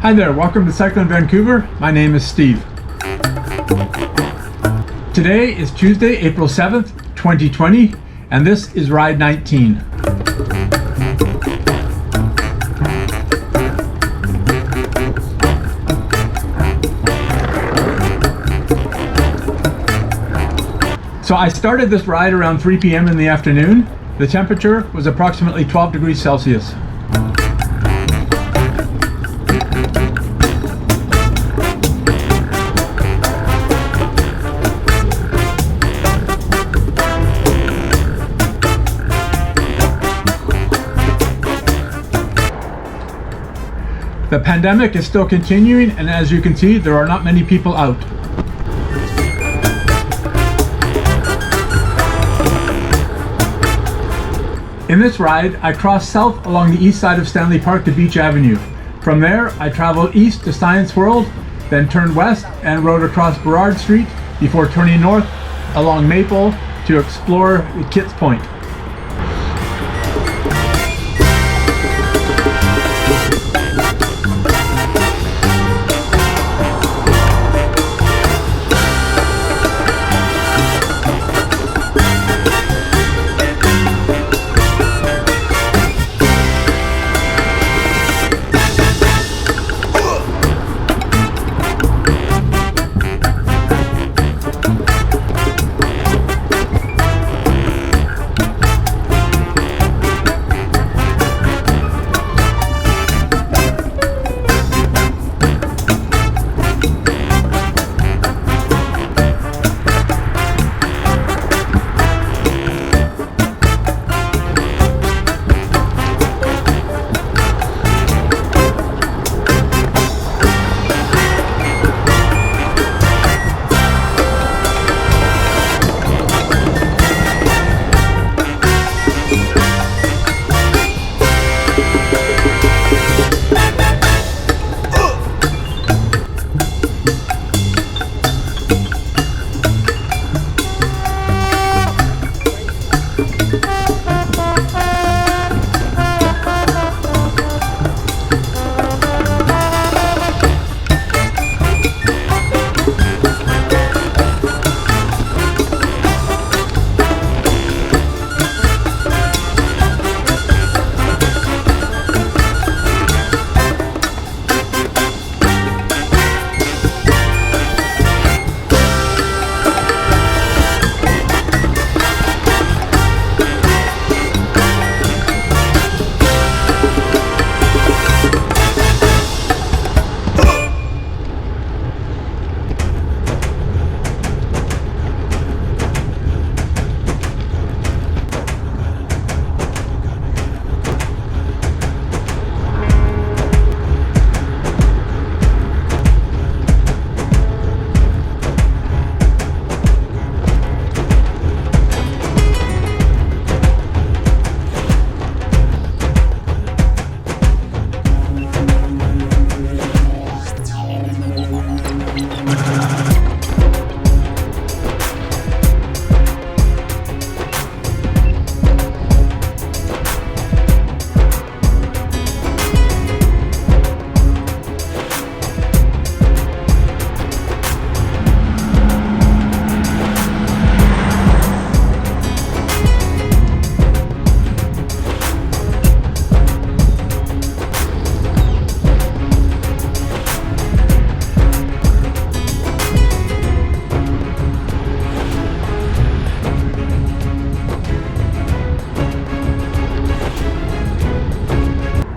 Hi there, welcome to Cycl'n Vancouver. My name is Steve. Today is Tuesday, April 7th, 2020, and this is Ride 19. So I started this ride around 3 p.m. in the afternoon. The temperature was approximately 12 degrees Celsius. The pandemic is still continuing, and as you can see, there are not many people out. In this ride, I crossed south along the east side of Stanley Park to Beach Avenue. From there, I traveled east to Science World, then turned west and rode across Burrard Street before turning north along Maple to explore Kitts Point.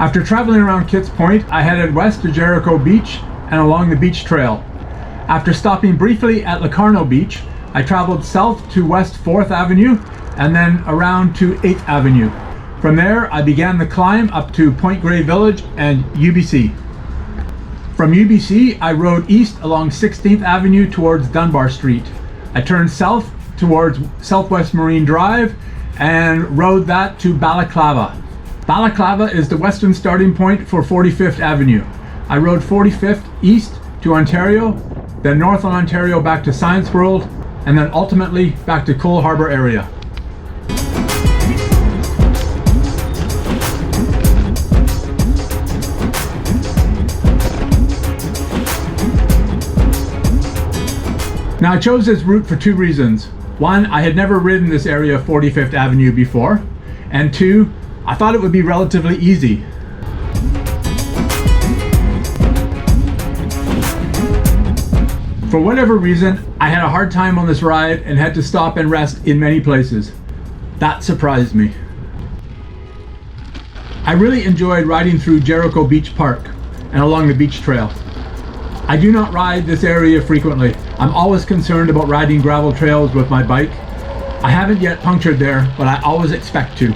After traveling around Kitts Point, I headed west to Jerricho Beach and along the beach trail. After stopping briefly at Locarno Beach, I traveled south to West 4th Avenue and then around to 8th Avenue. From there, I began the climb up to Point Grey Village and UBC. From UBC, I rode east along 16th Avenue towards Dunbar Street. I turned south towards Southwest Marine Drive and rode that to Balaclava. Balaclava is the western starting point for 45th Avenue. I rode 45th east to Ontario, then north on Ontario back to Science World, and then ultimately back to Cole Harbour area. Now I chose this route for two reasons. One, I had never ridden this area of 45th Avenue before, and two, I thought it would be relatively easy. For whatever reason, I had a hard time on this ride and had to stop and rest in many places. That surprised me. I really enjoyed riding through Jerricho Beach Park and along the beach trail. I do not ride this area frequently. I'm always concerned about riding gravel trails with my bike. I haven't yet punctured there, but I always expect to.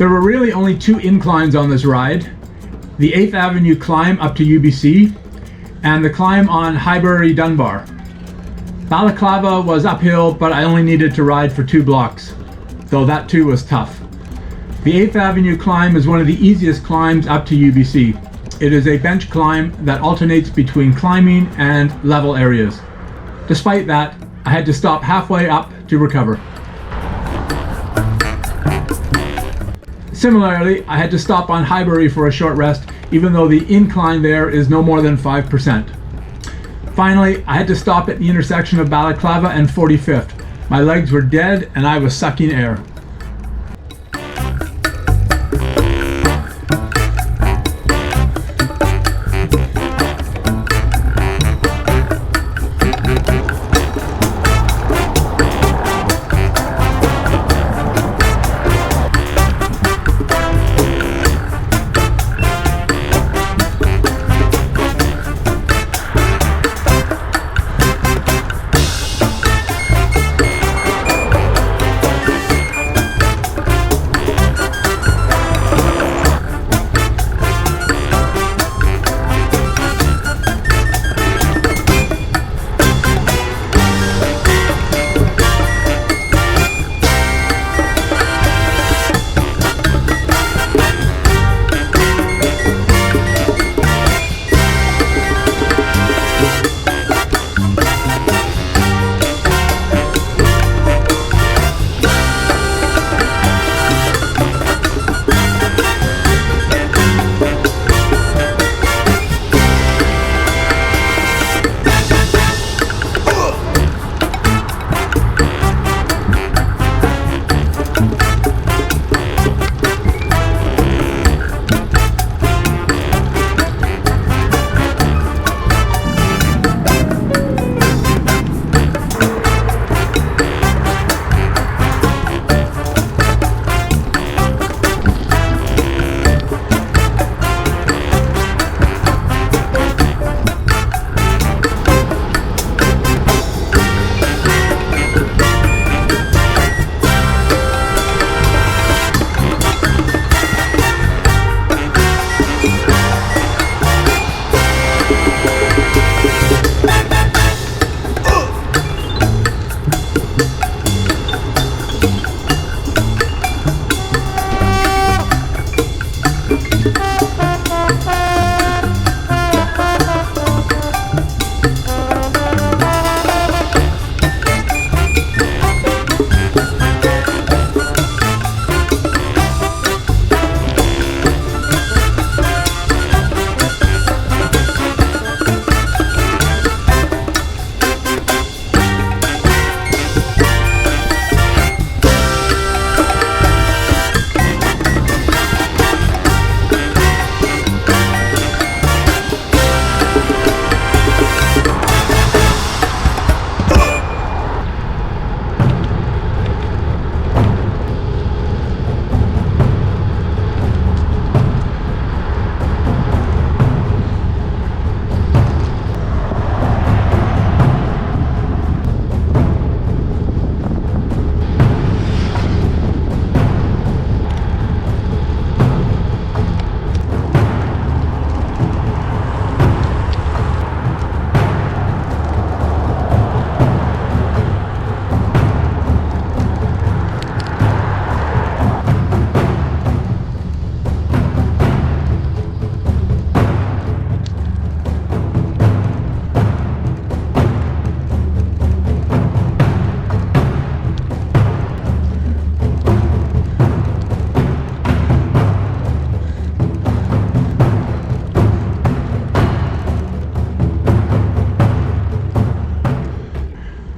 There were really only two inclines on this ride. The 8th Avenue climb up to UBC and the climb on Highbury Dunbar. Balaclava was uphill, but I only needed to ride for 2 blocks, though that too was tough. The 8th Avenue climb is one of the easiest climbs up to UBC. It is a bench climb that alternates between climbing and level areas. Despite that, I had to stop halfway up to recover. Similarly, I had to stop on Highbury for a short rest, even though the incline there is no more than 5%. Finally, I had to stop at the intersection of Balaclava and 45th. My legs were dead and I was sucking air.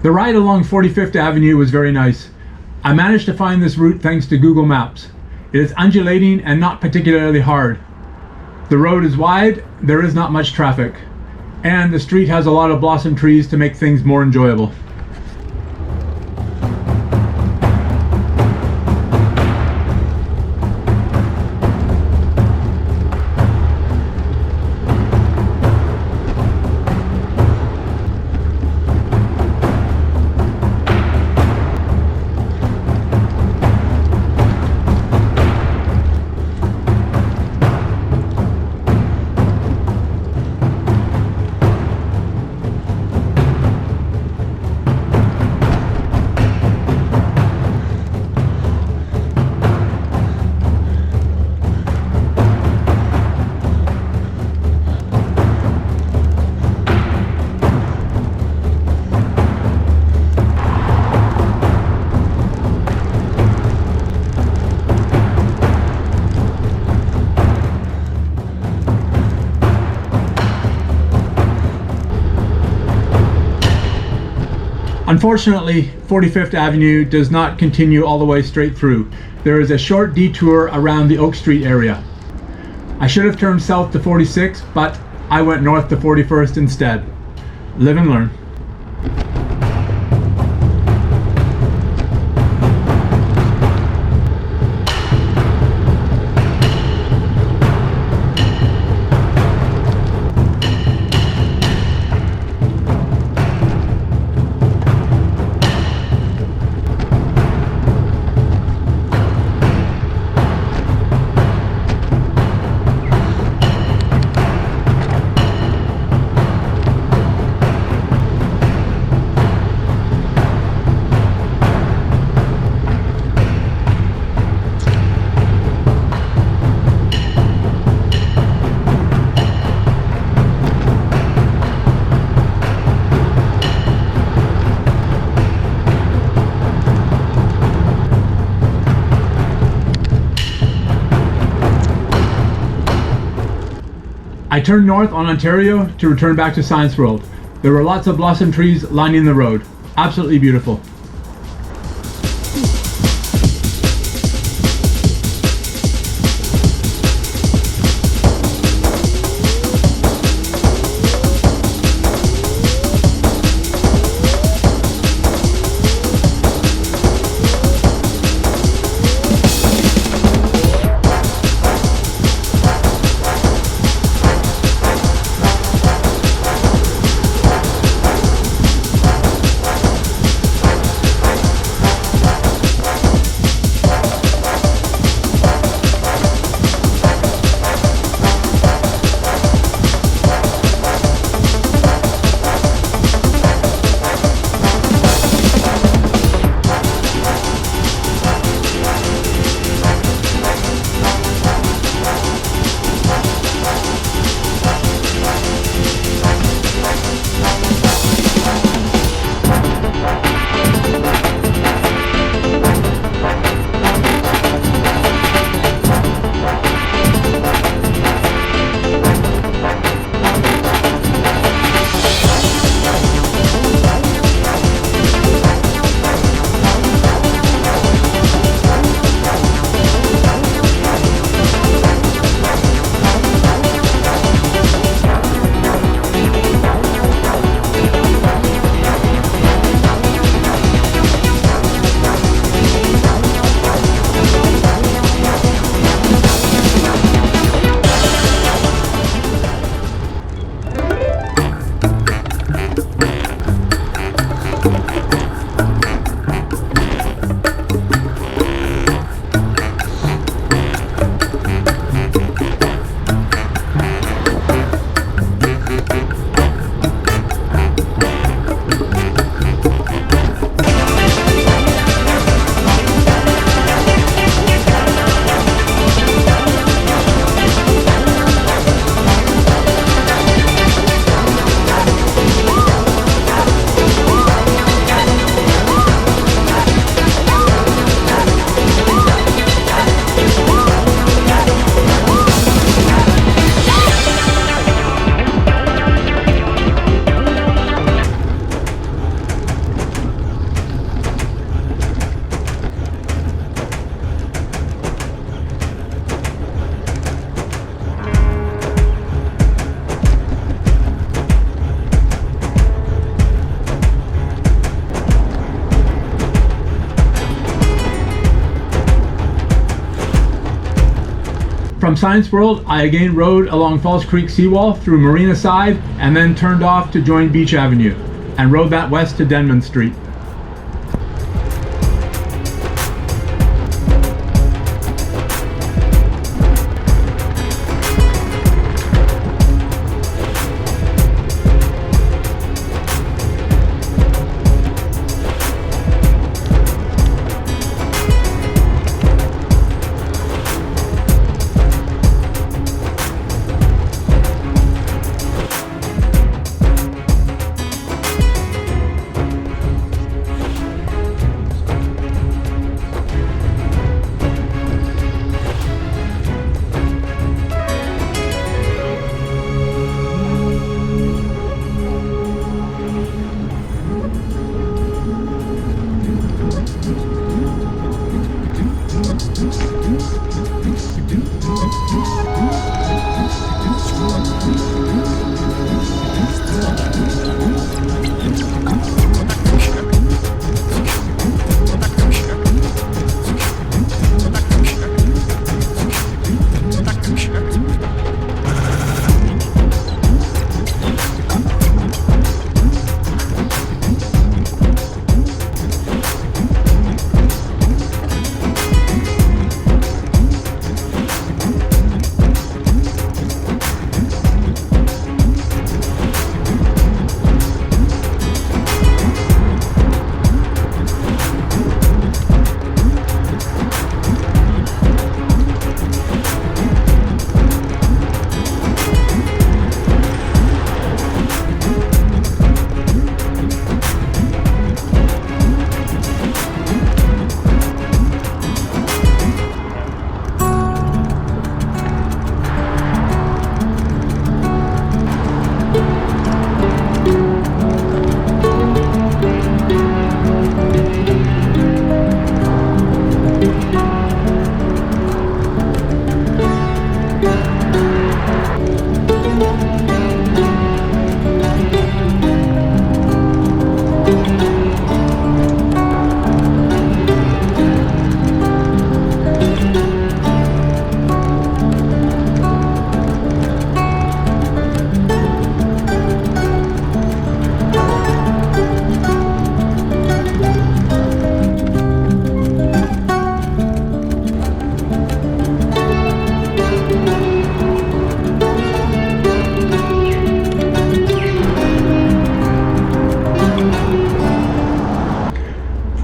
The ride along 45th Avenue was very nice. I managed to find this route thanks to Google Maps. It is undulating and not particularly hard. The road is wide, there is not much traffic, and the street has a lot of blossom trees to make things more enjoyable. Unfortunately, 45th Avenue does not continue all the way straight through. There is a short detour around the Oak Street area. I should have turned south to 46, but I went north to 41st instead. Live and learn. I turned north on Ontario to return back to Science World. There were lots of blossom trees lining the road. Absolutely beautiful. From Science World, I again rode along Falls Creek seawall through Marina Side and then turned off to join Beach Avenue and rode that west to Denman Street.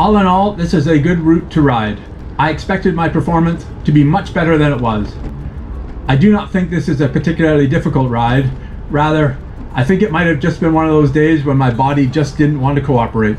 All in all, this is a good route to ride. I expected my performance to be much better than it was. I do not think this is a particularly difficult ride. Rather, I think it might have just been one of those days when my body just didn't want to cooperate.